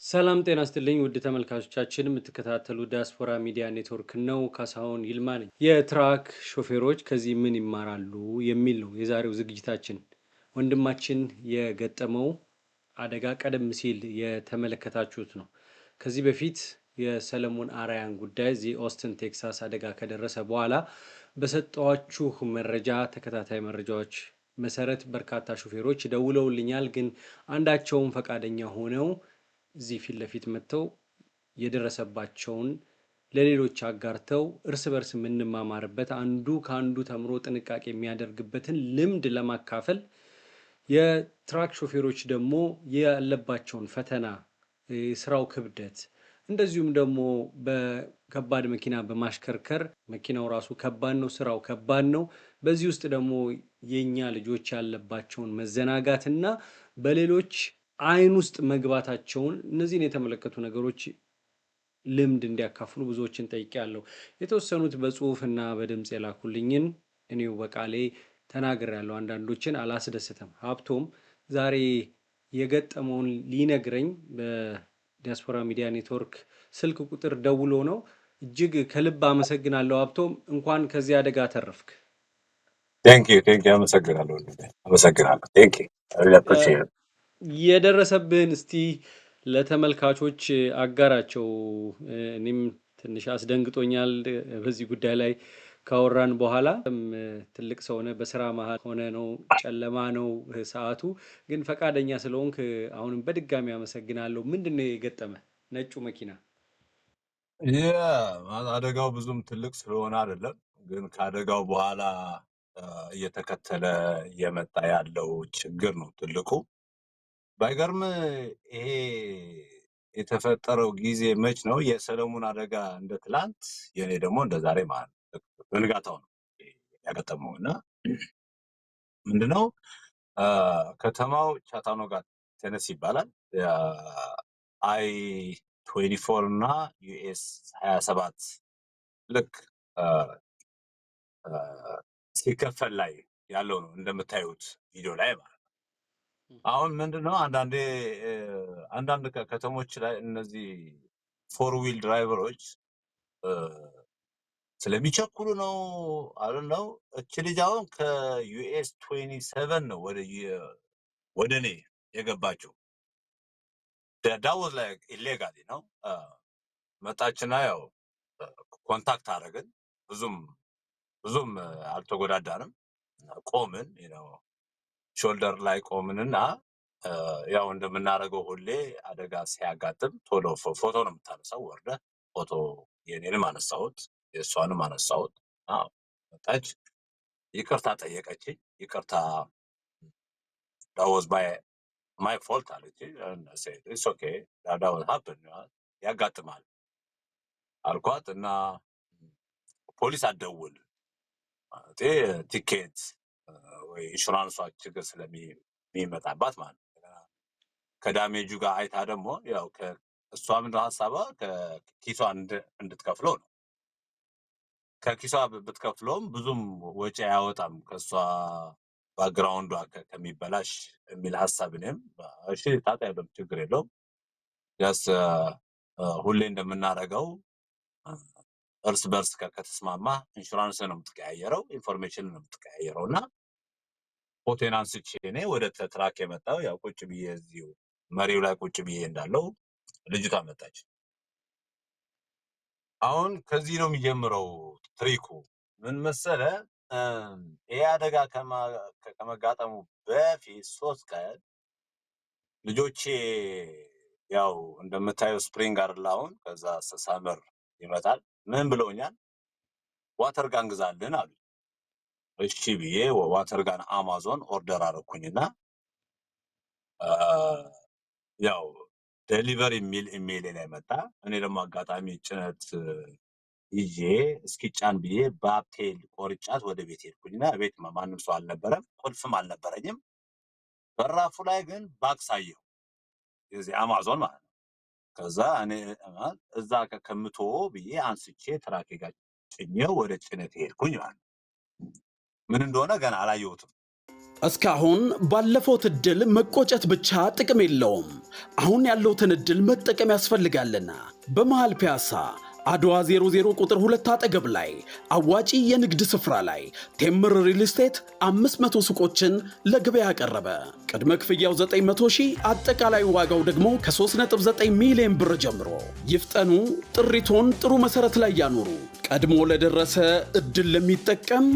ሰላም ጤና ይስጥልኝ ውድ ተመልካቾቻችን የምትከታተሉ ዲያስፖራ ሚዲያ ኔትወርክ ነው። ካሳሁን ይልማ ነኝ። የትራክ ሾፌሮች ከዚህ ምን ይማራሉ የሚል ነው የዛሬው ዝግጅታችን። ወንድማችን የገጠመው አደጋ ቀደም ሲል የተመለከታችሁት ነው። ከዚህ በፊት የሰለሞን አራያን ጉዳይ እዚህ ኦስትን ቴክሳስ አደጋ ከደረሰ በኋላ በሰጠኋችሁ መረጃ ተከታታይ መረጃዎች መሰረት በርካታ ሾፌሮች ደውለውልኛል። ግን አንዳቸውም ፈቃደኛ ሆነው እዚህ ፊት ለፊት መጥተው የደረሰባቸውን ለሌሎች አጋርተው እርስ በርስ የምንማማርበት አንዱ ከአንዱ ተምሮ ጥንቃቄ የሚያደርግበትን ልምድ ለማካፈል የትራክ ሾፌሮች ደግሞ ያለባቸውን ፈተና፣ የስራው ክብደት እንደዚሁም ደግሞ በከባድ መኪና በማሽከርከር መኪናው ራሱ ከባድ ነው፣ ስራው ከባድ ነው። በዚህ ውስጥ ደግሞ የኛ ልጆች ያለባቸውን መዘናጋትና በሌሎች አይን ውስጥ መግባታቸውን እነዚህን የተመለከቱ ነገሮች ልምድ እንዲያካፍሉ ብዙዎችን ጠይቄያለሁ። የተወሰኑት በጽሁፍና በድምፅ የላኩልኝን እኔው በቃሌ ተናግሬያለሁ። አንዳንዶችን አላስደስተም። ሀብቶም ዛሬ የገጠመውን ሊነግረኝ በዲያስፖራ ሚዲያ ኔትወርክ ስልክ ቁጥር ደውሎ ነው። እጅግ ከልብ አመሰግናለሁ ሀብቶም፣ እንኳን ከዚህ አደጋ ተረፍክ። ቴንኪዩ አመሰግናለሁ። የደረሰብህን እስቲ ለተመልካቾች አጋራቸው። እኔም ትንሽ አስደንግጦኛል በዚህ ጉዳይ ላይ ካወራን በኋላ። ትልቅ ሰው ነህ፣ በስራ መሀል ሆነ ነው፣ ጨለማ ነው ሰዓቱ፣ ግን ፈቃደኛ ስለሆንክ አሁንም በድጋሚ አመሰግናለሁ። ምንድን ነው የገጠመ ነጩ መኪና? አደጋው ብዙም ትልቅ ስለሆነ አይደለም፣ ግን ከአደጋው በኋላ እየተከተለ እየመጣ ያለው ችግር ነው ትልቁ። ባይገርም ይሄ የተፈጠረው ጊዜ መች ነው? የሰለሞን አደጋ እንደ ትላንት፣ የኔ ደግሞ እንደ ዛሬ ማለት ነው። በንጋታው ነው ያገጠመው እና ምንድነው ከተማው ቻታኖጋ ቴነሲ ይባላል። አይ 24 እና ዩኤስ 27 ልክ ሲከፈል ላይ ያለው ነው እንደምታዩት ቪዲዮ ላይ ማለት ነው። አሁን ምንድነው አንዳንድ ከተሞች ላይ እነዚህ ፎር ዊል ድራይቨሮች ስለሚቸኩሉ ነው ነው። እች ልጅ አሁን ከዩኤስ 27 ነው ወደ እኔ የገባችው። ዳወዝ ላይ ኢሌጋሊ ነው። መጣችና ያው ኮንታክት አደረግን። ብዙም አልተጎዳዳንም። ቆምን፣ ሾልደር ላይ ቆምንና ያው እንደምናደርገው ሁሌ አደጋ ሲያጋጥም ቶሎ ፎቶ ነው የምታነሳው። ወርደ ፎቶ የኔንም አነሳሁት የእሷንም አነሳሁት። መጣች፣ ይቅርታ ጠየቀችኝ። ይቅርታ ዳወዝ ማይ ፎልት አለች። ኢትስ ኦኬ ዳወዝ ሀፕን ያጋጥማል አልኳት እና ፖሊስ አትደውል ማለት ቲኬት ወይ ኢንሹራንሷ ችግር ስለሚመጣባት ማለት ነው። ከዳሜጁ ጋር አይታ ደግሞ ያው እሷ ምንድን ሀሳቧ ከኪሷ እንድትከፍለው ነው። ከኪሷ ብትከፍለውም ብዙም ወጪ አያወጣም ከእሷ ባክግራውንዷ ከሚበላሽ የሚል ሀሳብ። እኔም እሺ ታጣያለም ችግር የለውም ያስ ሁሌ እንደምናደርገው እርስ በርስ ከተስማማ ኢንሹራንስ ነው የምትቀያየረው፣ ኢንፎርሜሽን ነው የምትቀያየረው እና ፎቶን አንስቼ እኔ ወደ ትራክ የመጣው ያው ቁጭ ብዬ እዚሁ መሪው ላይ ቁጭ ብዬ እንዳለው ልጅቷ መጣች። አሁን ከዚህ ነው የሚጀምረው ትሪኩ። ምን መሰለ፣ ይሄ አደጋ ከመጋጠሙ በፊት 3 ቀን ልጆቼ ያው እንደምታየው ስፕሪንግ አይደል አሁን፣ ከዛ ሰመር ይመጣል። ምን ብለውኛል? ዋተር ጋን ግዛልን አሉ። እሺ ብዬ ዋተር ጋን አማዞን ኦርደር አደረኩኝና ያው ዴሊቨሪ የሚል ኢሜይል ላይ መጣ። እኔ ደግሞ አጋጣሚ ጭነት ይዤ እስኪጫን ብዬ በአፕቴል ቆርጫት ወደ ቤት ሄድኩኝና ቤት ማንም ሰው አልነበረም፣ ቁልፍም አልነበረኝም። በራፉ ላይ ግን ባክስ አየሁ፣ የዚህ አማዞን ማለት ነው። ከዛ እኔ እዛ ከምቶ ብዬ አንስቼ ትራኬ ጋር ጭኜው ወደ ጭነት ሄድኩኝ ማለት ነው። ምን እንደሆነ ገና አላየሁትም። እስካሁን ባለፈው እድል መቆጨት ብቻ ጥቅም የለውም። አሁን ያለውትን እድል መጠቀም ያስፈልጋልና በመሃል ፒያሳ አድዋ 00 ቁጥር 2 አጠገብ ላይ አዋጪ የንግድ ስፍራ ላይ ቴምር ሪል ስቴት 500 ሱቆችን ለገበያ ያቀረበ። ቅድመ ክፍያው 900 ሺህ፣ አጠቃላይ ዋጋው ደግሞ ከ3.9 ሚሊዮን ብር ጀምሮ። ይፍጠኑ፣ ጥሪቶን ጥሩ መሰረት ላይ ያኑሩ። ቀድሞ ለደረሰ እድል ለሚጠቀም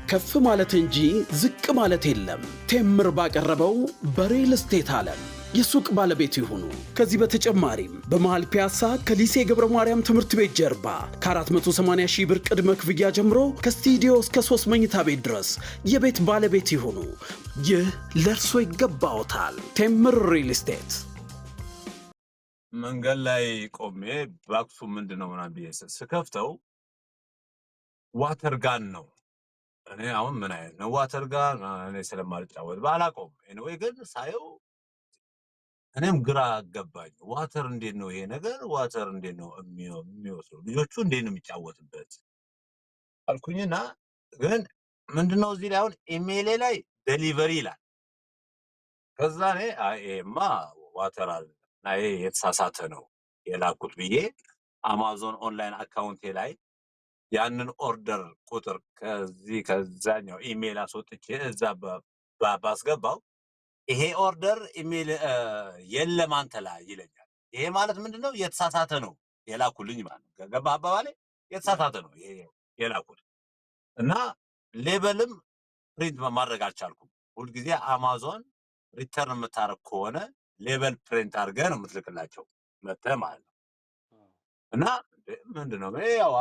ከፍ ማለት እንጂ ዝቅ ማለት የለም። ቴምር ባቀረበው በሪል ስቴት ዓለም የሱቅ ባለቤት ይሁኑ። ከዚህ በተጨማሪም በመሃል ፒያሳ ከሊሴ ገብረ ማርያም ትምህርት ቤት ጀርባ ከ480 ሺህ ብር ቅድመ ክፍያ ጀምሮ ከስቱዲዮ እስከ 3 መኝታ ቤት ድረስ የቤት ባለቤት ይሁኑ። ይህ ለእርሶ ይገባዎታል። ቴምር ሪል ስቴት። መንገድ ላይ ቆሜ ባክሱ ምንድን ነው ምናምን ብዬ ስከፍተው ዋተር ጋን ነው። እኔ አሁን ምን አይነት ነው ዋተር ጋን? እኔ ስለማልጫወት ባላቆም ኤኒዌይ ግን ሳየው እኔም ግራ ገባኝ። ዋተር እንዴት ነው ይሄ ነገር? ዋተር እንዴት ነው የሚወስደው? ልጆቹ እንዴት ነው የሚጫወትበት አልኩኝና ግን ምንድነው እዚህ ላይ አሁን ኢሜይሌ ላይ ዴሊቨሪ ይላል። ከዛ እኔ ይሄማ ዋተር አለ እና ይሄ የተሳሳተ ነው የላኩት ብዬ አማዞን ኦንላይን አካውንቴ ላይ ያንን ኦርደር ቁጥር ከዛኛው ኢሜይል አስወጥቼ እዛ ባስገባው ይሄ ኦርደር ኢሜይል የለም አንተ ላይ ይለኛል። ይሄ ማለት ምንድነው? የተሳሳተ ነው የላኩልኝ ማለት ነው። ገባህ አባባሌ? የተሳሳተ ነው ይሄ የላኩት እና ሌበልም ፕሪንት ማድረግ አልቻልኩም። ሁልጊዜ አማዞን ሪተርን የምታረግ ከሆነ ሌበል ፕሪንት አድርገህ ነው የምትልክላቸው መተህ ማለት ነው። እና ምንድነው ያው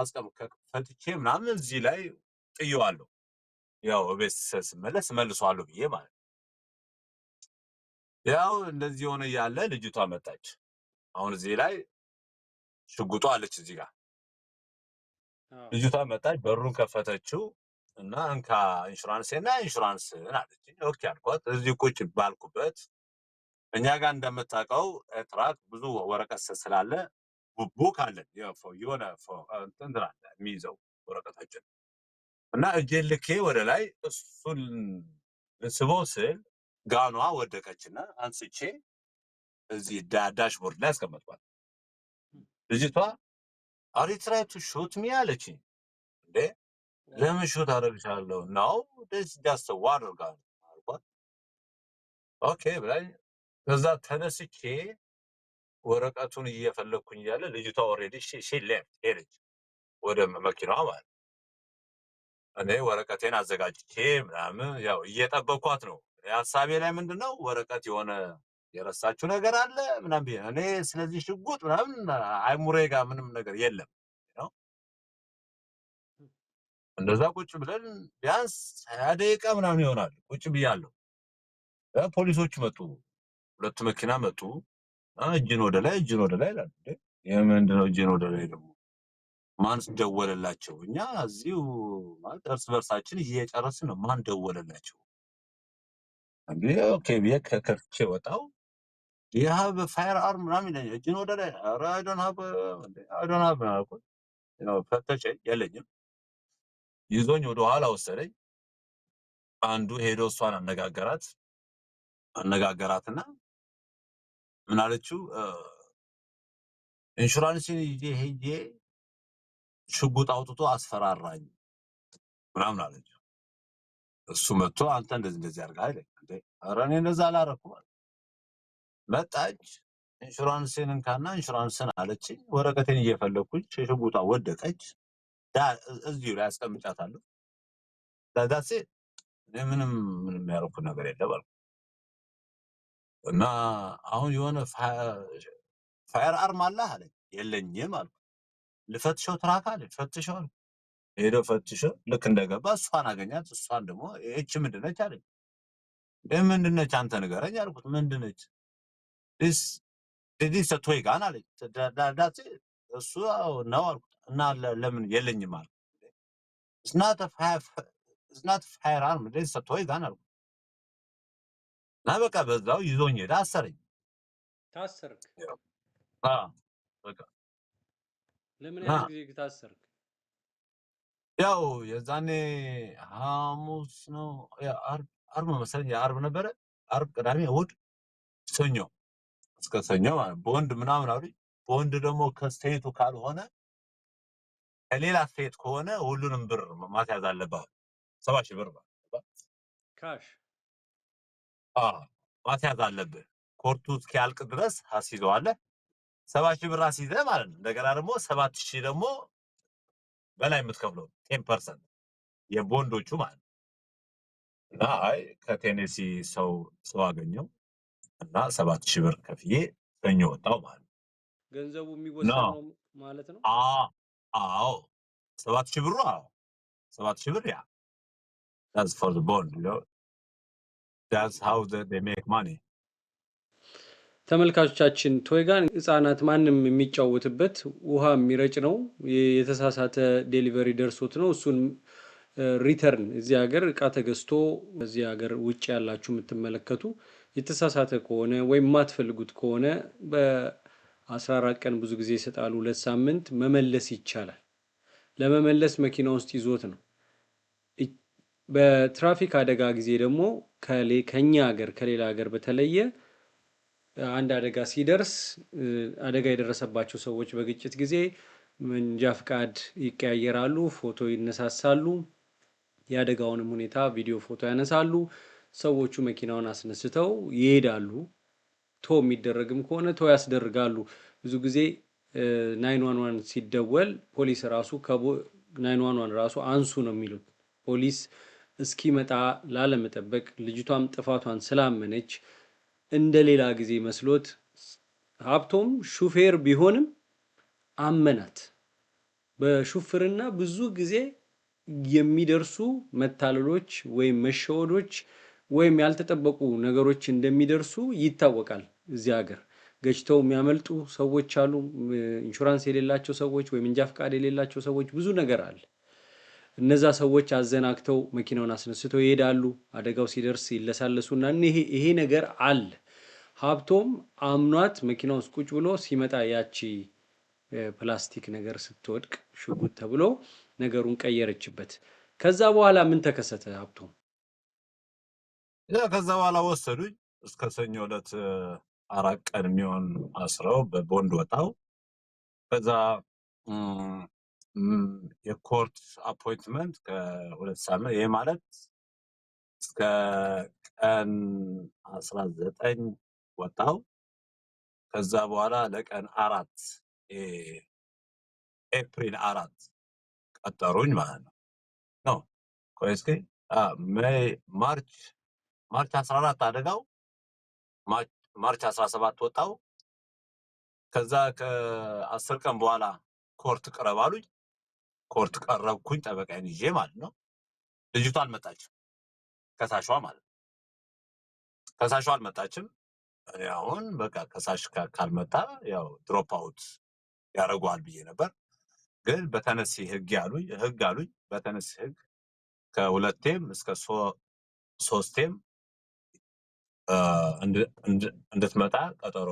ፈትቼ ምናምን እዚህ ላይ ጥየዋለሁ። ያው ቤት ስመለስ መልሷለሁ ብዬ ማለት ነው። ያው እንደዚህ ሆነ እያለ ልጅቷ መጣች። አሁን እዚህ ላይ ሽጉጧ አለች እዚህ ጋር። ልጅቷ መጣች፣ በሩን ከፈተችው እና እንካ ኢንሹራንስና ኢንሹራንስን አለች። ኦኬ አልኳት። እዚህ ቁጭ ባልኩበት እኛ ጋር እንደምታውቀው ትራክ ብዙ ወረቀት ስላለ ቡክ አለን የሆነ እንትን አለ የሚይዘው ወረቀታችን እና እጄን ልኬ ወደ ላይ እሱን ስበው ስል ጋኗ ወደቀችና አንስቼ እዚህ ዳሽቦርድ ላይ አስቀመጥኳት። ልጅቷ አር ዩ ትራይንግ ቱ ሹት ሚ አለችኝ። እንዴ ለምን ሹት አደርግሻለሁ? ናው ዲስ ጃስት ዋተር ጋን አልኳት። ኦኬ ብላኝ ከዛ ተነስቼ ወረቀቱን እየፈለኩኝ እያለ ልጅቷ ኦልሬዲ ሺ ሌፍት ሄደች ወደ መኪናዋ ማለት። እኔ ወረቀቴን አዘጋጅቼ ምናምን ያው እየጠበኳት ነው። ሀሳቤ ላይ ምንድነው ወረቀት የሆነ የረሳችው ነገር አለ ምናምን ብዬ እኔ ስለዚህ ሽጉጥ ምናምን አይሙሬ ጋር ምንም ነገር የለም ነው። እንደዛ ቁጭ ብለን ቢያንስ 20 ደቂቃ ምናምን ይሆናል ቁጭ ብያለሁ። ፖሊሶች መጡ፣ 2 መኪና መጡ። እጅን ወደ ላይ ይላል። የምንድነው እጅን ወደ ላይ ደግሞ? ማንስ ደወለላቸው? እኛ እዚሁ ማለት እርስ በርሳችን እየጨረስን ነው። ማን ደወለላቸው? እንዴ ኦኬ ብዬ ከከፍቼ ወጣው። የሀብ ፋየር አርም ምናምን ይለኛል። እጅን ወደ ላይ ኧረ አይ ዶንት ሃቭ አልኩት። ፈተሸኝ፣ የለኝም። ይዞኝ ወደ ኋላ ወሰደኝ። አንዱ ሄዶ እሷን አነጋገራትና ምን አለችው? ኢንሹራንስን ይዤ ሄጄ ሽጉጥ አውጥቶ አስፈራራኝ ምናምን አለችው። እሱ መጥቶ አንተ እንደዚህ አድርገሃል እንዴ? ኧረ እኔ እንደዛ አላደረኩም። መጣች፣ ኢንሹራንስን እንካና ኢንሹራንስን አለችኝ። ወረቀቴን እየፈለኩኝ ሽጉጧ ወደቀች። እዚሁ ላይ አስቀምጫታለሁ። ዳሴ እኔ ምንም ያደረኩት ነገር የለም አልኩ እና አሁን የሆነ ፋየር አርም አለህ አለኝ። የለኝም አልኩ። ልፈትሸው ትራክ አለ። ፈትሸው አልኩ። ሄዶ ፈትሸው ልክ እንደገባ እሷን አገኛት። እሷን ደግሞ እቺ ምንድነች አለኝ። ምንድነች አንተ ንገረኝ አልኩት። ምንድነች? ዲስ ቶይ ጋን አለኝ። ዳሴ እሱ ነው አልኩት። እና ለምን የለኝም አልኩት። እስናት ፋየር አርም ዲስ ቶይ ጋን አልኩት። እና በቃ በዛው ይዞኝ ሄደ። አሰረኝ። ታሰርክ? በቃ ለምን ያህል ጊዜ ታሰርክ? ያው የዛኔ ሐሙስ ነው አርብ መሰለኝ የአርብ ነበረ። አርብ፣ ቅዳሜ፣ እሑድ፣ ሰኞ እስከ ሰኞ ማለት ቦንድ ምናምን አሉኝ። ቦንድ ደግሞ ከስቴቱ ካልሆነ ከሌላ ስቴት ከሆነ ሁሉንም ብር ማስያዝ አለብህ። 70,000 ብር ካሽ ማስያዝ አለብህ። ኮርቱ እስኪያልቅ ድረስ አስይዘዋለህ። 70,000 ብር አስይዘህ ማለት ነው። እንደገና ደግሞ 7,000 ደግሞ በላይ የምትከፍለው 10% የቦንዶቹ ማለት ነው። እና አይ ከቴኔሲ ሰው አገኘው እና 7,000 ብር ከፍዬ ሰኞ ወጣው ማለት ነው። ገንዘቡ የሚወሰን ነው ማለት ነው። አዎ 7,000 ብሩ 7,000 ብር ያ that's for the bond, you know. That's how they make money. ተመልካቾቻችን ቶይጋን ህፃናት ማንም የሚጫወትበት ውሃ የሚረጭ ነው። የተሳሳተ ዴሊቨሪ ደርሶት ነው። እሱን ሪተርን እዚህ ሀገር እቃ ተገዝቶ እዚህ ሀገር ውጭ ያላችሁ የምትመለከቱ የተሳሳተ ከሆነ ወይም የማትፈልጉት ከሆነ በ14 ቀን ብዙ ጊዜ ይሰጣሉ፣ 2 ሳምንት መመለስ ይቻላል። ለመመለስ መኪና ውስጥ ይዞት ነው። በትራፊክ አደጋ ጊዜ ደግሞ ከኛ ሀገር ከሌላ ሀገር በተለየ አንድ አደጋ ሲደርስ አደጋ የደረሰባቸው ሰዎች በግጭት ጊዜ መንጃ ፍቃድ ይቀያየራሉ፣ ፎቶ ይነሳሳሉ፣ የአደጋውንም ሁኔታ ቪዲዮ ፎቶ ያነሳሉ። ሰዎቹ መኪናውን አስነስተው ይሄዳሉ። ቶ የሚደረግም ከሆነ ቶ ያስደርጋሉ። ብዙ ጊዜ 911 ሲደወል ፖሊስ ራሱ 911 ራሱ አንሱ ነው የሚሉት። ፖሊስ እስኪመጣ ላለመጠበቅ ልጅቷም ጥፋቷን ስላመነች እንደ ሌላ ጊዜ መስሎት ሀብቶም ሹፌር ቢሆንም አመናት። በሹፍርና ብዙ ጊዜ የሚደርሱ መታለሎች ወይም መሸወዶች ወይም ያልተጠበቁ ነገሮች እንደሚደርሱ ይታወቃል። እዚህ ሀገር ገጭተው የሚያመልጡ ሰዎች አሉ። ኢንሹራንስ የሌላቸው ሰዎች ወይም መንጃ ፈቃድ የሌላቸው ሰዎች ብዙ ነገር አለ። እነዛ ሰዎች አዘናግተው መኪናውን አስነስተው ይሄዳሉ። አደጋው ሲደርስ ይለሳለሱና ይሄ ነገር አለ። ሀብቶም አምኗት መኪና ውስጥ ቁጭ ብሎ ሲመጣ ያቺ ፕላስቲክ ነገር ስትወድቅ ሽጉጥ ተብሎ ነገሩን ቀየረችበት። ከዛ በኋላ ምን ተከሰተ ሀብቶም? ከዛ በኋላ ወሰዱኝ። እስከ ሰኞ ዕለት 4 ቀን የሚሆን አስረው በቦንድ ወጣው። ከዛ የኮርት አፖይንትመንት ከ2 ሳምንት ይሄ ማለት እስከ ቀን 19 ወጣው። ከዛ በኋላ ለቀን 4 ኤፕሪል 4 ቀጠሩኝ ማለት ነው። ቆይ እስኪ ማርች 14 አደጋው ማርች 17 ወጣው። ከዛ ከ10 ቀን በኋላ ኮርት ቅረብ አሉኝ። ኮርት ቀረብኩኝ ጠበቃዬን ይዤ ማለት ነው። ልጅቷ አልመጣችም፣ ከሳሿ ማለት ነው። ከሳሿ አልመጣችም። እኔ አሁን በቃ ከሳሽ ካልመጣ ያው ድሮፕ አውት ያደርገዋል ብዬ ነበር። ግን በተነሲ ህግ አሉኝ። በተነሲ ህግ ከ2ቴም እስከ 3ቴም እንድትመጣ ቀጠሮ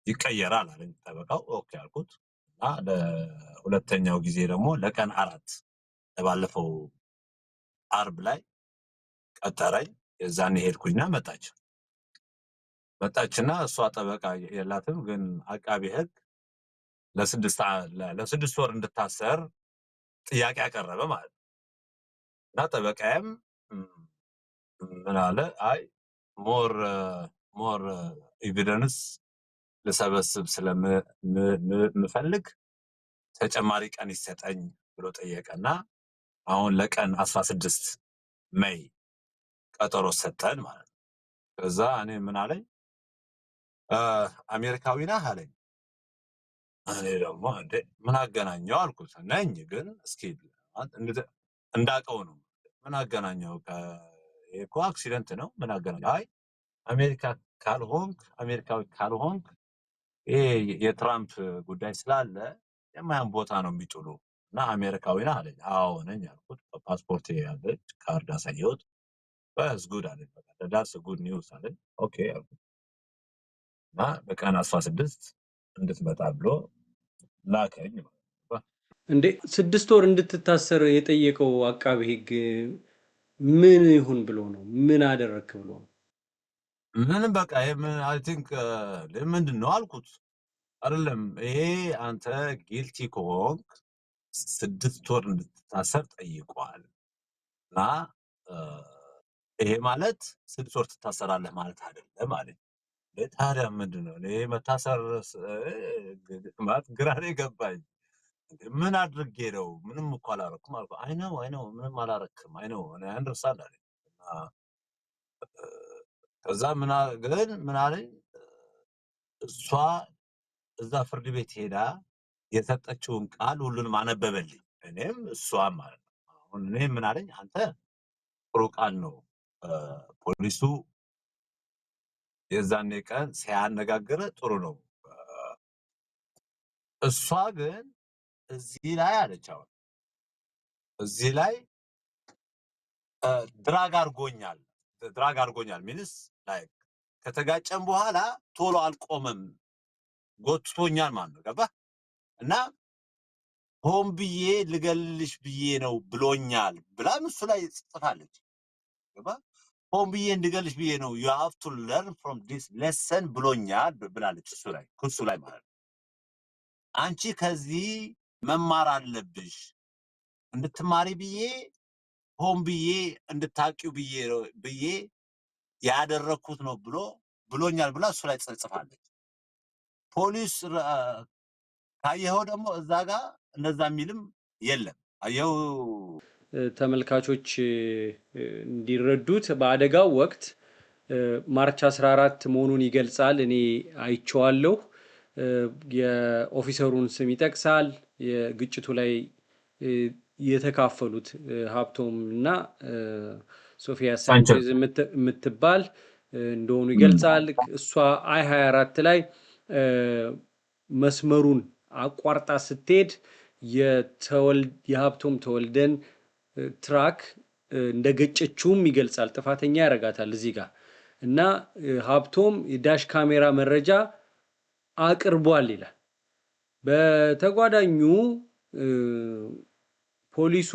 ይቀየራል አለኝ ጠበቃው። ኦኬ አልኩት እና ለሁለተኛው ጊዜ ደግሞ ለቀን 4 ለባለፈው አርብ ላይ ቀጠረኝ። የዛኔ ሄድኩኝና መጣችና እሷ ጠበቃ የላትም፣ ግን አቃቤ ህግ ለ6 ወር እንድታሰር ጥያቄ ያቀረበ ማለት ነው። እና ጠበቃዬም ምን አለ፣ አይ ሞር ኤቪደንስ ልሰበስብ ስለምፈልግ ተጨማሪ ቀን ይሰጠኝ ብሎ ጠየቀና አሁን ለቀን 16 ሜይ ቀጠሮ ሰጠን ማለት ነው። ከዛ እኔ ምን አለኝ፣ አሜሪካዊ ነህ አለኝ። እኔ ደግሞ ምን አገናኘው አልኩት። ነኝ ግን እስኪ እንዳውቀው ነው። ምን አገናኘው? እኮ አክሲደንት ነው። ምን አገናኘው? አይ አሜሪካዊ ካልሆንክ ይሄ የትራምፕ ጉዳይ ስላለ የማያን ቦታ ነው የሚጥሉ እና አሜሪካዊ ነህ አለኝ። አዎ ነኝ አልኩት። ፓስፖርት ያለች ካርድ አሳየሁት። በስ ጉድ አለኝ። በቃ ዳትስ ጉድ ኒውስ አለኝ። ኦኬ አልኩት እና በቀን 16 እንድትመጣ ብሎ ላከኝ። እንዴ 6 ወር እንድትታሰር የጠየቀው አቃቤ ህግ ምን ይሁን ብሎ ነው? ምን አደረክ ብሎ ነው? ምንም በቃ አይ ቲንክ ምንድን ነው አልኩት። አይደለም ይሄ አንተ ጊልቲ ከሆንክ 6 ወር እንድትታሰር ጠይቋል እና ይሄ ማለት 6 ወር ትታሰራለህ ማለት አይደለም አለኝ። ታዲያ ምንድን ነው እኔ መታሰር ማለት ግራ ነው የገባኝ። ምን አድርጌ ነው? ምንም እኮ አላረኩም አልኩ። አይ ነው ምንም አላረክም አይ ነው እኔ አንደርስታንድ አለኝ። ከዛ ምን አለኝ እሷ እዛ ፍርድ ቤት ሄዳ የሰጠችውን ቃል ሁሉንም አነበበልኝ። እኔም እሷም ማለት ነው። አሁን እኔ ምን አለኝ አንተ ጥሩ ቃል ነው ፖሊሱ የዛኔ ቀን ሲያነጋግረ ጥሩ ነው። እሷ ግን እዚህ ላይ አለች አሁን እዚህ ላይ ድራግ አድርጎኛል ሚንስ ላይክ ከተጋጨም በኋላ ቶሎ አልቆመም ጎትቶኛል ማለት ነው። ገባህ? እና ሆን ብዬ ልገልሽ ብዬ ነው ብሎኛል ብላም እሱ ላይ ጽፋለች። ገባህ? ሆን ብዬ እንድገልሽ ብዬ ነው you have to learn from this lesson ብሎኛል ብላለች እሱ ላይ ክሱ ላይ ማለት ነው። አንቺ ከዚህ መማር አለብሽ እንድትማሪ ብዬ ሆን ብዬ እንድታቂው ብዬ ያደረኩት ነው ብሎኛል ብላ እሱ ላይ ጽፋለች። ፖሊስ ካየኸው ደግሞ እዛ ጋር እንደዛ የሚልም የለም። አየው ተመልካቾች እንዲረዱት በአደጋው ወቅት ማርች 14 መሆኑን ይገልጻል። እኔ አይቼዋለሁ። የኦፊሰሩን ስም ይጠቅሳል። የግጭቱ ላይ የተካፈሉት ሀብቶም እና ሶፊያ ሳንቼዝ የምትባል እንደሆኑ ይገልጻል። እሷ አይ24 ላይ መስመሩን አቋርጣ ስትሄድ የሀብቶም ተወልደን ትራክ እንደገጨችውም ይገልጻል። ጥፋተኛ ያደርጋታል እዚህ ጋር እና ሀብቶም የዳሽ ካሜራ መረጃ አቅርቧል ይላል። በተጓዳኙ ፖሊሱ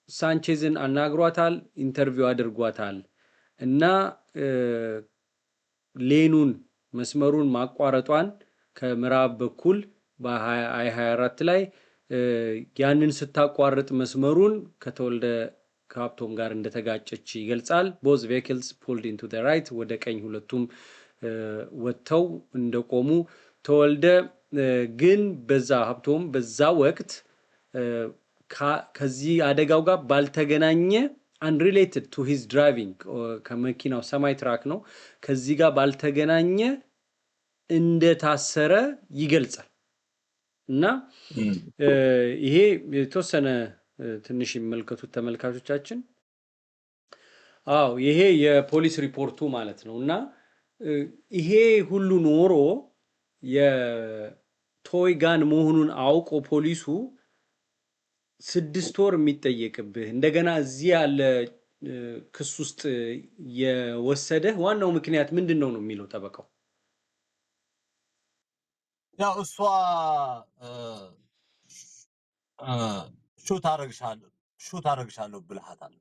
ሳንቼዝን አናግሯታል፣ ኢንተርቪው አድርጓታል እና ሌኑን መስመሩን ማቋረጧን ከምዕራብ በኩል በ24 ላይ ያንን ስታቋርጥ መስመሩን ከተወልደ ከሀብቶም ጋር እንደተጋጨች ይገልጻል። ቦዝ ቬክልስ ፑልድ ኢንቱ ዘ ራይት ወደ ቀኝ ሁለቱም ወጥተው እንደቆሙ ተወልደ ግን በዛ ሀብቶም በዛ ወቅት ከዚህ አደጋው ጋር ባልተገናኘ unrelated to his driving ከመኪናው ሰማይ ትራክ ነው ከዚህ ጋር ባልተገናኘ እንደታሰረ ይገልጻል። እና ይሄ የተወሰነ ትንሽ የሚመልከቱት ተመልካቾቻችን አዎ ይሄ የፖሊስ ሪፖርቱ ማለት ነው። እና ይሄ ሁሉ ኖሮ የቶይ ጋን መሆኑን አውቆ ፖሊሱ 6 ወር የሚጠየቅብህ እንደገና እዚህ ያለ ክስ ውስጥ የወሰደህ ዋናው ምክንያት ምንድነው ነው የሚለው ጠበቃው። ያው እሷ ሹት አረግሻለሁ ብልሃታል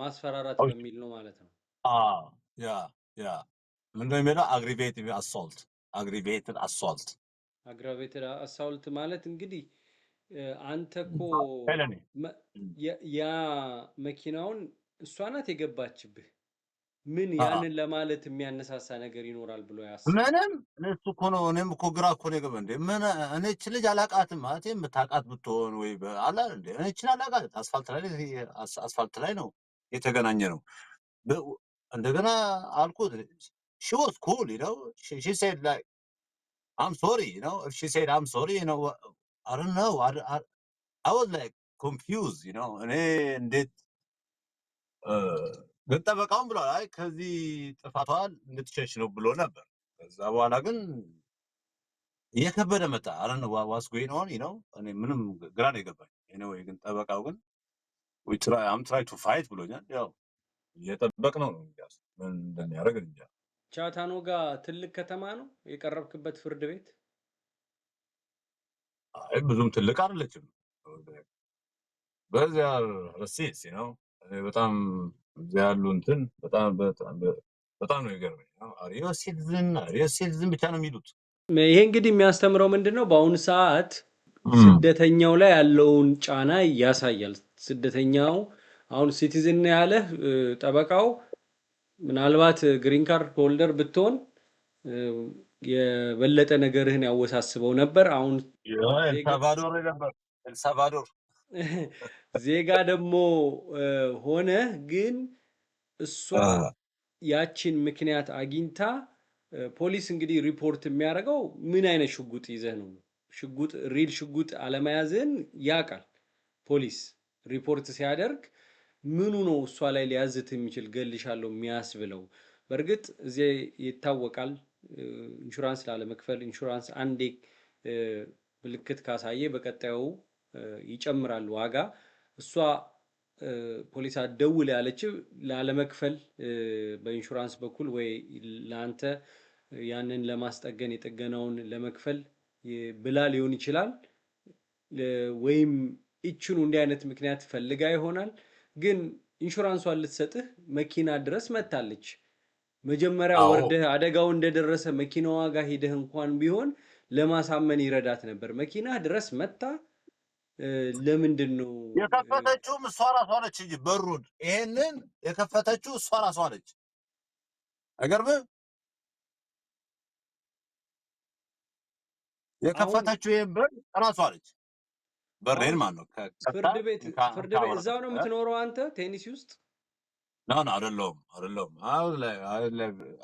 ማስፈራራት በሚል ነው ማለት ነው። ያ ምንድነው የሚለው አግሪቬትድ አሳልት ማለት እንግዲህ አንተ እኮ ያ መኪናውን እሷ ናት የገባችብህ ምን ያንን ለማለት የሚያነሳሳ ነገር ይኖራል ብሎ ያስብ ምንም እሱ እኮ ነው። እኔም እኮ ግራ እኮ ነው የገባኝ። ምን እኔ እቺ ልጅ አላቃትም ማለት የምታውቃት ብትሆን ወይ አላ እንደ እኔ እቺ አላቃት አስፋልት ላይ ነው የተገናኘ ነው። እንደገና አልኩት she was cool you know she said like I'm sorry you know if she said I'm sorry you know I don't know I was like confused you know እኔ እንዴት ግን ጠበቃውን ብሏል አይ ከዚህ ጥፋቷን እንድትሸሽ ነው ብሎ ነበር። ከዛ በኋላ ግን እየከበደ መጣ። I don't know what's going on you know እኔ ምንም ግራ ነው የገባኝ። anyway ግን ጠበቃው ግን I'm trying to fight ብሎኛል። ያው እየጠበቅነው ነው እንግዲህ ምን እንደሚያደርግ እንጃ። ቻታኖጋ ትልቅ ከተማ ነው የቀረብክበት ፍርድ ቤት? አይ ብዙም ትልቅ አይደለችም። በዚያ ረሲት ነው በጣም እዚያ ያሉ እንትን በጣም ነው የሚገርመኝ። አሪዮ ሲቲዝን ብቻ ነው የሚሉት። ይሄ እንግዲህ የሚያስተምረው ምንድን ነው? በአሁኑ ሰዓት ስደተኛው ላይ ያለውን ጫና ያሳያል። ስደተኛው አሁን ሲቲዝን ያለህ ጠበቃው ምናልባት ግሪን ካርድ ሆልደር ብትሆን የበለጠ ነገርህን ያወሳስበው ነበር። አሁን ኤልሳልቫዶር ነበር ኤልሳልቫዶር ዜጋ ደግሞ ሆነ ግን እሷ ያችን ምክንያት አግኝታ ፖሊስ እንግዲህ ሪፖርት የሚያደርገው ምን አይነት ሽጉጥ ይዘህ ነው? ሽጉጥ ሪል ሽጉጥ አለመያዝህን ያውቃል ፖሊስ ሪፖርት ሲያደርግ ምኑ ነው እሷ ላይ ሊያዝት የሚችል ገልሻለሁ የሚያስብለው? በእርግጥ እዚህ ይታወቃል ኢንሹራንስ ላለመክፈል ኢንሹራንስ አንዴ ምልክት ካሳየ በቀጣዩ ይጨምራል ዋጋ። እሷ ፖሊስ አትደውል ያለችው ላለመክፈል በኢንሹራንስ በኩል ወይ ለአንተ ያንን ለማስጠገን የጥገናውን ለመክፈል ብላ ሊሆን ይችላል። ወይም ይችኑ እንዲህ አይነት ምክንያት ፈልጋ ይሆናል። ግን ኢንሹራንሷን ልትሰጥህ መኪና ድረስ መታለች። መጀመሪያ ወርደህ አደጋው እንደደረሰ መኪናዋ ጋር ሄደህ እንኳን ቢሆን ለማሳመን ይረዳት ነበር። መኪና ድረስ መታ ለምንድን ነው የከፈተችውም? እሷ ራሷ ነች እንጂ በሩን ይሄንን የከፈተችው እሷ ራሷ ነች። አይገርምም? የከፈተችው ይሄን በር ራሷ ነች። በሬን ማን ነው? ፍርድ ቤት እዛው ነው የምትኖረው አንተ ቴኒሲ ውስጥ? No, አይደለሁም።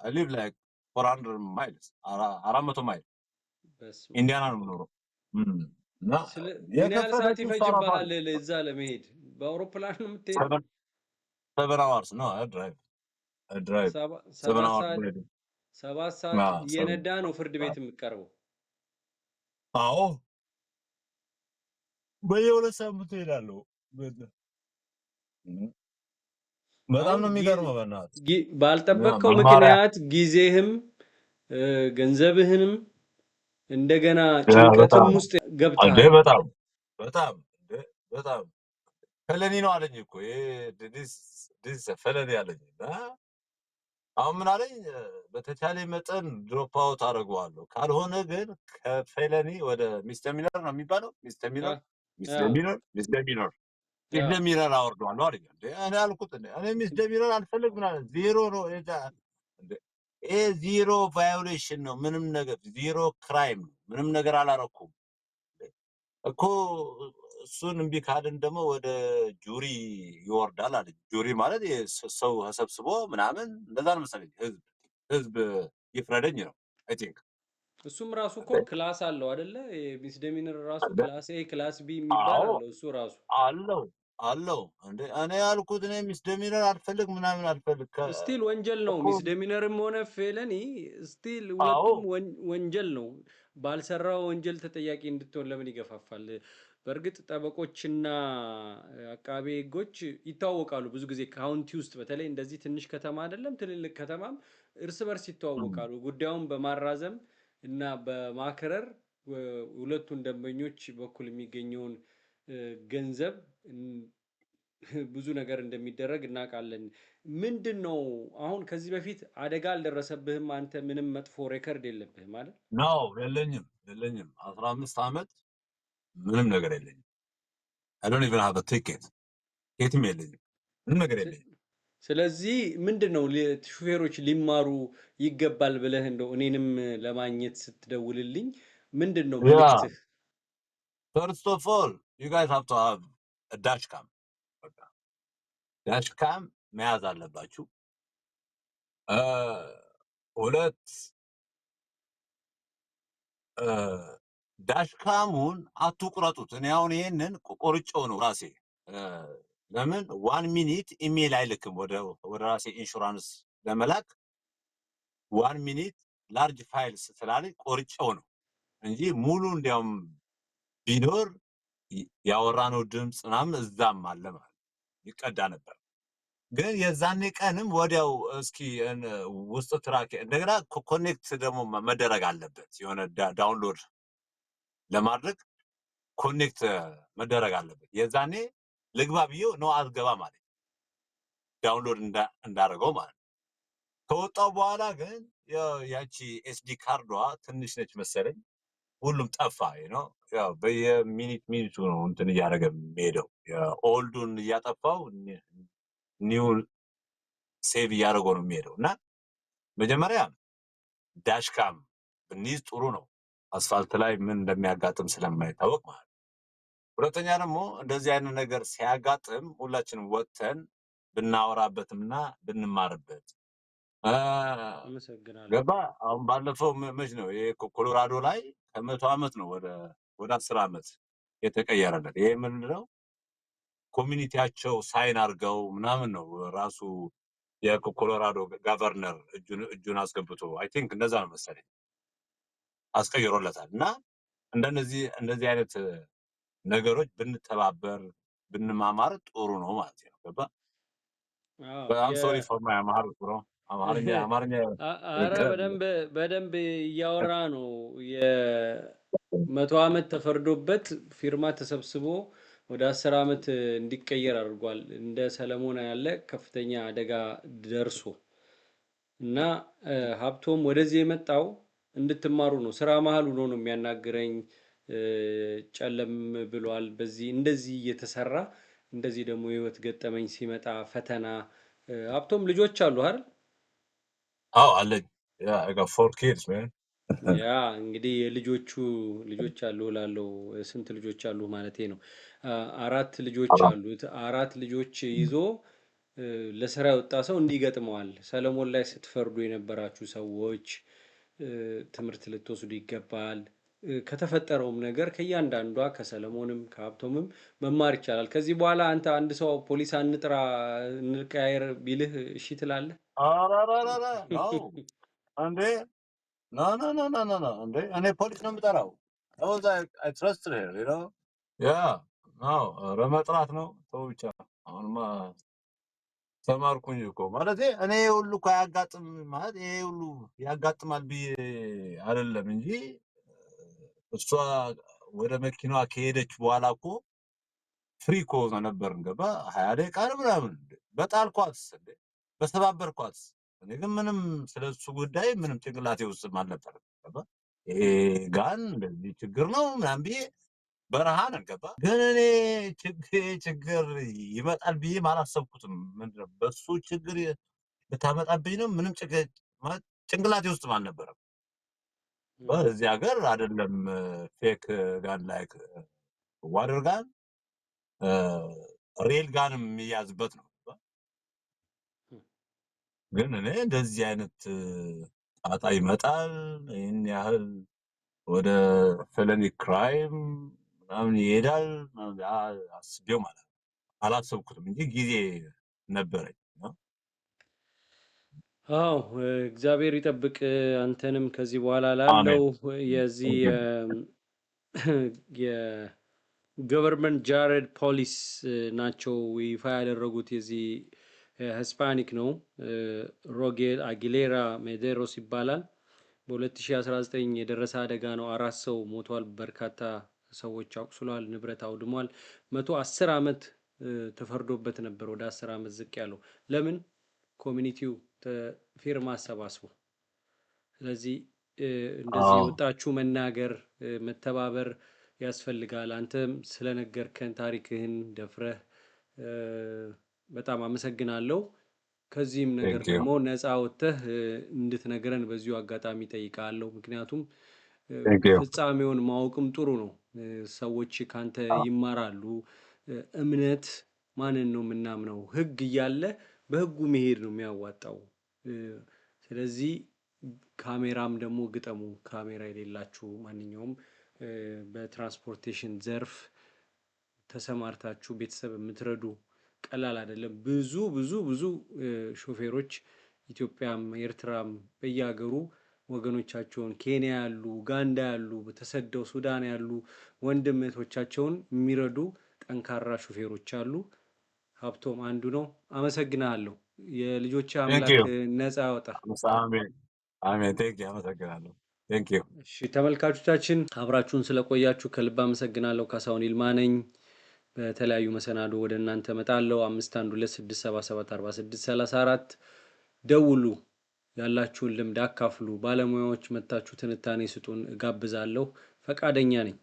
I live like 400 miles 400 ማይል ኢንዲያና ነው የምኖረው። ምን ያህል ሰዓት ይፈጅብሃል እዛ ለመሄድ? በአውሮፕላን ነው የምትሄደው? 7 hours ነው። I drive 7 hours 7 ሰዓት እየነዳ ነው ፍርድ ቤት የምትቀርበው? አዎ በየሁለት ሳምንቱ እሄዳለሁ። በጣም ነው የሚገርመው። በእናትህ ባልጠበቅከው ምክንያት ጊዜህም ገንዘብህንም እንደገና ጭንቀትም ውስጥ ገብተሃል። በጣም ፈለኒ ነው አለኝ እኮ ፈለኒ አለኝ። አሁን ምን አለኝ? በተቻለ መጠን ድሮፕ አውት አደርገዋለሁ፣ ካልሆነ ግን ከፈለኒ ወደ ሚስተሚነር ነው የሚባለው። ሚስተሚነር ሚስተሚነር አወርደዋለሁ አለኝ። እኔ አልኩት እኔ ሚስተሚነር አልፈልግም ምናምን ዜሮ ነው ይሄ ዜሮ ቫዮሌሽን ነው። ምንም ነገር ዜሮ ክራይም ነው። ምንም ነገር አላረኩም እኮ። እሱን እምቢ ካልን ደግሞ ወደ ጁሪ ይወርዳል አለ። ጁሪ ማለት ሰው ተሰብስቦ ምናምን እንደዛ ነው መሰለኝ። ህዝብ ይፍረደኝ ነው አይ ቲንክ። እሱም ራሱ እኮ ክላስ አለው አይደለ? ሚስደሚነር ራሱ ክላስ ኤ ክላስ ቢ የሚባል አለው። እሱ ራሱ አለው እንዴ? እኔ ያልኩት እኔ ሚስደሚነር አልፈልግ ምናምን አልፈልግ። ስቲል ወንጀል ነው። ሚስደሚነርም ሆነ ፌለኒ ስቲል ሁለቱም ወንጀል ነው። ባልሰራው ወንጀል ተጠያቂ እንድትሆን ለምን ይገፋፋል? በእርግጥ ጠበቆችና አቃቤ ህጎች ይተዋወቃሉ። ብዙ ጊዜ ካውንቲ ውስጥ በተለይ እንደዚህ ትንሽ ከተማ አይደለም ትልልቅ ከተማም እርስ በርስ ይተዋወቃሉ። ጉዳዩን በማራዘም እና በማከረር ሁለቱን ደንበኞች በኩል የሚገኘውን ገንዘብ ብዙ ነገር እንደሚደረግ እናውቃለን። ምንድን ነው አሁን ከዚህ በፊት አደጋ አልደረሰብህም? አንተ ምንም መጥፎ ሬከርድ የለብህም ማለት ነው? የለኝም 15 ዓመት ምንም ነገር የለኝም። I don't even have a ticket የትም የለኝም፣ ምንም ነገር የለኝም። ስለዚህ ምንድነው ሹፌሮች ሊማሩ ይገባል ብለህ እንደው እኔንም ለማግኘት ስትደውልልኝ ምንድነው መልእክትህ? First of all, you guys have to have a dash cam. ዳሽ ካም መያዝ አለባችሁ። ሁለት ዳሽ ካሙን አትቁረጡት። እኔ አሁን ይሄንን ቆርጬው ነው ራሴ። ለምን 1 ሚኒት ኢሜል አይልክም ወደ ራሴ ኢንሹራንስ ለመላክ 1 ሚኒት ላርጅ ፋይል ስላለኝ ቆርጬው ነው እንጂ ሙሉ እንዲያውም ቢኖር ያወራነው ድምፅ ምናምን እዛም አለ ማለት ይቀዳ ነበር። ግን የዛኔ ቀንም ወዲያው እስኪ ውስጥ ትራክ እንደገና ኮኔክት ደግሞ መደረግ አለበት። የሆነ ዳውንሎድ ለማድረግ ኮኔክት መደረግ አለበት። የዛኔ ልግባ ብዬው ነው አትገባም አለኝ። ዳውንሎድ እንዳደረገው ማለት ነው። ከወጣው በኋላ ግን ያቺ ኤስዲ ካርዷ ትንሽ ነች መሰለኝ፣ ሁሉም ጠፋ ነው። ያው በየሚኒቱ ነው እንትን እያደረገ የሚሄደው። ኦልዱን እያጠፋው ኒው ሴቭ እያደረገው ነው የሚሄደው። እና መጀመሪያ ዳሽካም ብንይዝ ጥሩ ነው፣ አስፋልት ላይ ምን እንደሚያጋጥም ስለማይታወቅ ማለት ነው። ሁለተኛ ደግሞ እንደዚህ አይነት ነገር ሲያጋጥም ሁላችንም ወጥተን ብናወራበትምና ብንማርበት። ገባ? አሁን ባለፈው መች ነው ይሄ ኮሎራዶ ላይ ከ100 ዓመት ነው ወደ 10 ዓመት የተቀየረለት። ይሄ ምንድን ነው? ኮሚኒቲያቸው ሳይን አድርገው ምናምን ነው ራሱ የኮሎራዶ ጋቨርነር እጁን አስገብቶ አይ ቲንክ እንደዛ ነው መሰለኝ አስቀይሮለታል። እና እንደዚህ አይነት ነገሮች ብንተባበር ብንማማር ጥሩ ነው ማለት ነው። ገባ? በጣም ሶሪ ፎር ማይ አማርኛ ብሮ አማርኛ አረ በደንብ እያወራ ነው። የ100 ዓመት ተፈርዶበት ፊርማ ተሰብስቦ ወደ 10 ዓመት እንዲቀየር አድርጓል። እንደ ሰለሞን ያለ ከፍተኛ አደጋ ደርሶ እና ሀብቶም ወደዚህ የመጣው እንድትማሩ ነው። ስራ መሀል ሆኖ ነው የሚያናግረኝ። ጨለም ብሏል። በዚህ እንደዚህ እየተሰራ እንደዚህ ደግሞ የህይወት ገጠመኝ ሲመጣ ፈተና። ሀብቶም ልጆች አሉ አይደል? አዎ አለኝ። I got 4 kids man። ያ እንግዲህ ልጆች አሉ ላለው ስንት ልጆች አሉ ማለቴ ነው? 4 ልጆች አሉት። 4 ልጆች ይዞ ለስራ የወጣ ሰው እንዲገጥመዋል። ሰለሞን ላይ ስትፈርዱ የነበራችሁ ሰዎች ትምህርት ልትወስዱ ይገባል። ከተፈጠረውም ነገር ከእያንዳንዷ ከሰለሞንም ከሀብቶምም መማር ይቻላል። ከዚህ በኋላ አንተ አንድ ሰው ፖሊስ አንጥራ እንቀያየር ቢልህ እሺ ትላለህ? ነው እንዴ? ኖ እንዴ እኔ ፖሊስ ነው የምጠራው። I trust her, you know? ነው ረመጥራት ነው ተው ብቻ። አሁንማ ተማርኩኝ እኮ ማለት እኔ ሁሉ እኮ ያጋጥም ማለት ይሄ ሁሉ ያጋጥማል ብዬ አይደለም እንጂ እሷ ወደ መኪናዋ ከሄደች በኋላ እኮ ፍሪ እኮ ነበርን። ገባ? 20 ደቂቃ ነው ምናምን በጣልኳት እንዴ በሰባበርኳት። እኔ ግን ምንም ስለሱ ጉዳይ ምንም ጭንቅላቴ ውስጥም አልነበረም። ገባ? ይሄ ጋን እንደዚህ ችግር ነው ምናምን ብዬ በረሃ ነን። ገባ? ግን እኔ ችግር ይመጣል ብዬ አላሰብኩትም። ምንድነው በሱ ችግር ብታመጣብኝ ነው ምንም ጭንቅላቴ ውስጥም አልነበረም። በዚህ ሀገር አይደለም ፌክ ጋን ላይ ዋደር ጋን ሬል ጋንም የሚያዝበት ነው። ግን እኔ እንደዚህ አይነት ጣጣ ይመጣል ይህን ያህል ወደ ፌለኒ ክራይም ምናምን ይሄዳል አስቤው ማለት አላሰብኩትም እንጂ ጊዜ ነበረኝ። አዎ እግዚአብሔር ይጠብቅ አንተንም ከዚህ በኋላ ላለው የዚህ የገቨርንመንት ጃሬድ ፖሊስ ናቸው ይፋ ያደረጉት። የዚህ ሂስፓኒክ ነው፣ ሮጌል አጊሌራ ሜዴሮስ ይባላል። በ2019 የደረሰ አደጋ ነው። 4 ሰው ሞቷል፣ በርካታ ሰዎች አቁስሏል፣ ንብረት አውድሟል። 110 ዓመት ተፈርዶበት ነበር ወደ 10 ዓመት ዝቅ ያለው። ለምን? ኮሚኒቲው ፊርማ አሰባስቦ። ስለዚህ እንደዚህ የወጣችሁ መናገር መተባበር ያስፈልጋል። አንተም ስለነገርከን ታሪክህን ደፍረህ በጣም አመሰግናለሁ። ከዚህም ነገር ደግሞ ነፃ ወጥተህ እንድትነግረን በዚሁ አጋጣሚ ጠይቃለሁ። ምክንያቱም ፍጻሜውን ማወቅም ጥሩ ነው። ሰዎች ካንተ ይማራሉ። እምነት ማንን ነው የምናምነው? ህግ እያለ በህጉ መሄድ ነው የሚያዋጣው። ስለዚህ ካሜራም ደግሞ ግጠሙ። ካሜራ የሌላችሁ ማንኛውም በትራንስፖርቴሽን ዘርፍ ተሰማርታችሁ ቤተሰብ የምትረዱ ቀላል አይደለም። ብዙ ብዙ ብዙ ሾፌሮች ኢትዮጵያም ኤርትራም በየሀገሩ ወገኖቻቸውን ኬንያ ያሉ፣ ኡጋንዳ ያሉ፣ ተሰደው ሱዳን ያሉ ወንድም እህቶቻቸውን የሚረዱ ጠንካራ ሾፌሮች አሉ። ሀብቶም አንዱ ነው። አመሰግናለሁ። የልጆች አምላክ ነፃ ያወጣ። አሜን። ቴንኪው። አመሰግናለሁ። ቴንኪው። እሺ ተመልካቾቻችን አብራችሁን ስለቆያችሁ ከልብ አመሰግናለሁ። ካሳሁን ይልማ ነኝ። በተለያዩ መሰናዶ ወደ እናንተ መጣለው። 5126774634 ደውሉ፣ ያላችሁን ልምድ አካፍሉ። ባለሙያዎች መታችሁ ትንታኔ ስጡን፣ እጋብዛለሁ፣ ፈቃደኛ ነኝ።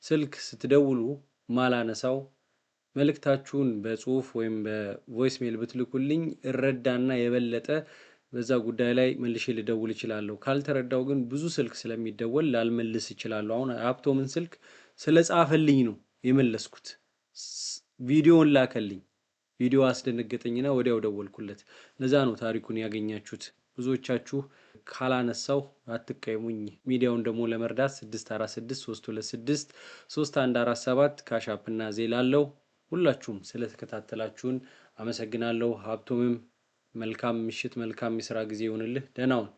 ስልክ ስትደውሉ ማላነሳው መልእክታችሁን በጽሁፍ ወይም በቮይስ ሜል ብትልኩልኝ እረዳና የበለጠ በዛ ጉዳይ ላይ መልሼ ልደውል እችላለሁ። ካልተረዳው ግን ብዙ ስልክ ስለሚደወል ላልመልስ እችላለሁ። አሁን ሀብቶምን ስልክ ስለጻፈልኝ ነው የመለስኩት። ቪዲዮን ላከልኝ፣ ቪዲዮ አስደነገጠኝና ወዲያው ደወልኩለት። ለዛ ነው ታሪኩን ያገኛችሁት። ብዙዎቻችሁ ካላነሳው አትቀየሙኝ። ሚዲያውን ደግሞ ለመርዳት 6463263147 ካሻፕና ዜል አለው። ሁላችሁም ስለተከታተላችሁን አመሰግናለሁ። ሀብቶምም መልካም ምሽት፣ መልካም የስራ ጊዜ ይሆንልህ። ደህና ሁን።